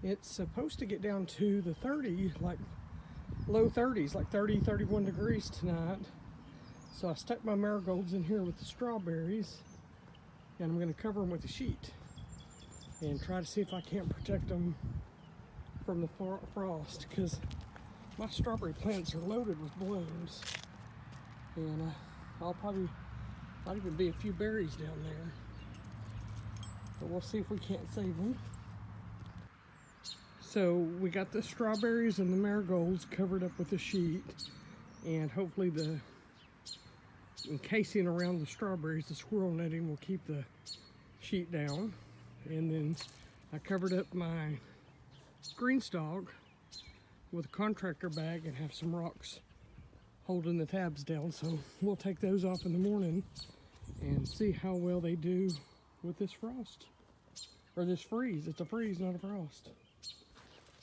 It's supposed to get down to the 30, like low 30s, like 30, 31 degrees tonight. So I stuck my marigolds in here with the strawberries, and I'm going to cover them with a sheet and try to see if I can't protect them from the frost, because my strawberry plants are loaded with blooms, and might even be a few berries down there, but we'll see if we can't save them. So we got the strawberries and the marigolds covered up with a sheet, and hopefully the encasing around the strawberries, the squirrel netting, will keep the sheet down. And then I covered up my green stalk with a contractor bag and have some rocks holding the tabs down. So we'll take those off in the morning and see how well they do with this frost, or this freeze. It's a freeze, not a frost.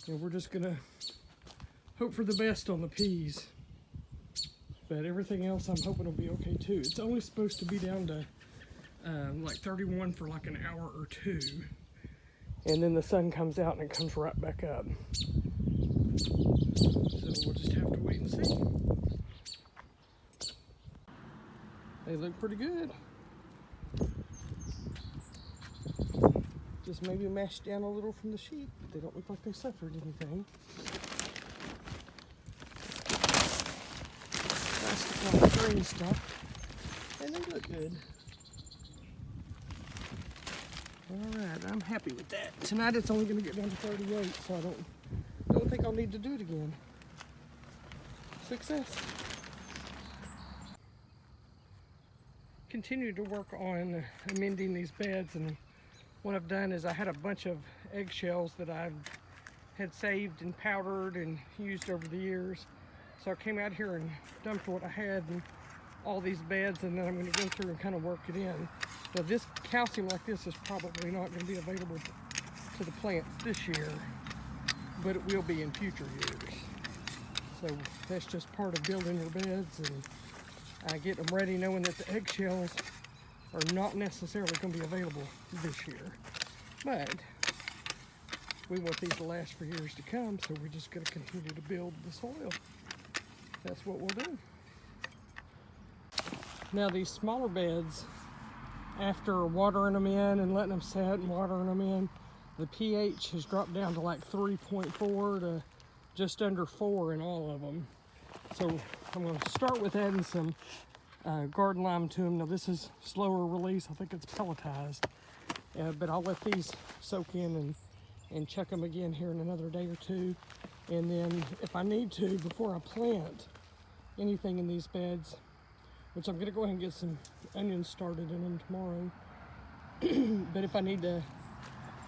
And we're just gonna hope for the best on the peas. But everything else I'm hoping will be okay too. It's only supposed to be down to like 31 for like an hour or two. And then the sun comes out and it comes right back up. So we'll just have to wait and see. They look pretty good. Just maybe mashed down a little from the sheet. They don't look like they suffered anything. Plastic on the green stuff, and they look good. Alright, I'm happy with that. Tonight it's only going to get down to 38, so I don't think I'll need to do it again. Success. Continue to work on amending these beds, and what I've done is I had a bunch of eggshells that I had saved and powdered and used over the years. So I came out here and dumped what I had in all these beds, and then I'm going to go through and kind of work it in. Now this calcium like this is probably not going to be available to the plants this year, but it will be in future years. So that's just part of building your beds, and I get them ready knowing that the eggshells are not necessarily going to be available this year, but we want these to last for years to come, so we're just going to continue to build the soil. That's what we'll do. Now these smaller beds, after watering them in and letting them set and watering them in, the pH has dropped down to like 3.4 to just under 4 in all of them. So I'm going to start with adding some garden lime to them. Now this is slower release. I think it's pelletized, but I'll let these soak in and check them again here in another day or two. And then if I need to, before I plant anything in these beds, which I'm going to go ahead and get some onions started in them tomorrow, but if I need to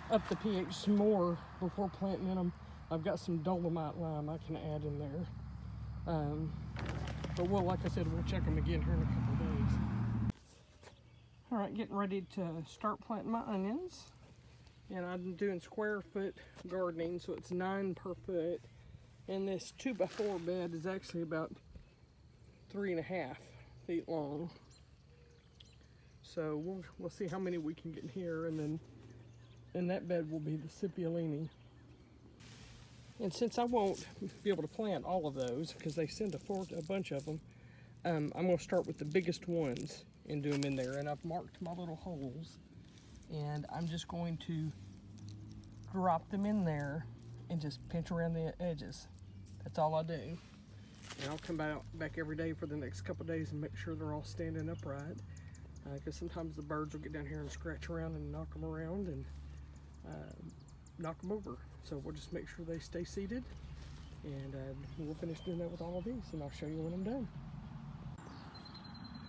up the pH some more before planting in them, I've got some dolomite lime I can add in there. But like I said, we'll check them again here in a couple of days. All right, getting ready to start planting my onions. And I'm doing square foot gardening, so it's 9 per foot. And this 2x4 bed is actually about 3.5 feet long. So we'll see how many we can get in here, and then in that bed will be the Scipiolini. And since I won't be able to plant all of those because they send a bunch of them, I'm going to start with the biggest ones and do them in there. And I've marked my little holes, and I'm just going to drop them in there and just pinch around the edges. That's all I do. And I'll come back every day for the next couple of days and make sure they're all standing upright, because sometimes the birds will get down here and scratch around and knock them around and knock them over. So we'll just make sure they stay seated, and we'll finish doing that with all of these, and I'll show you when I'm done.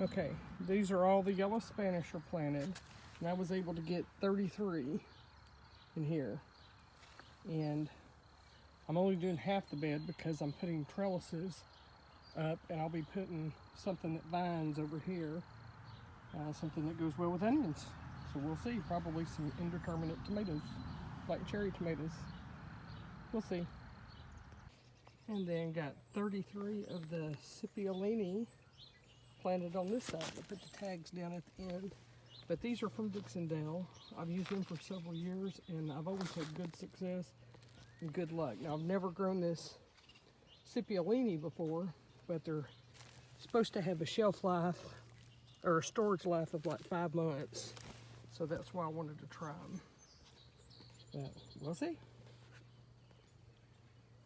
Okay, these are all the yellow Spanish are planted, and I was able to get 33 in here. And I'm only doing half the bed because I'm putting trellises up, and I'll be putting something that vines over here, something that goes well with onions. So we'll see, probably some indeterminate tomatoes, like cherry tomatoes. We'll see. And then got 33 of the Scipiolini planted on this side. I put the tags down at the end. But these are from Dixondale. I've used them for several years, and I've always had good success. and good luck. Now, I've never grown this cipollini before, but they're supposed to have a shelf life or a storage life of like 5 months. So that's why I wanted to try them. But we'll see.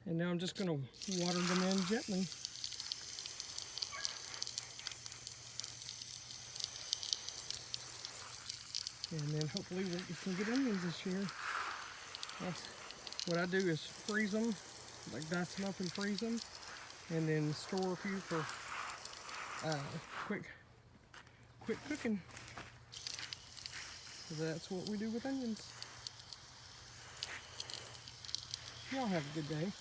And now I'm just going to water them in gently. And then hopefully we'll get some good onions this year. What I do is freeze them, like dice them up and freeze them, and then store a few for quick cooking. So that's what we do with onions. Y'all have a good day.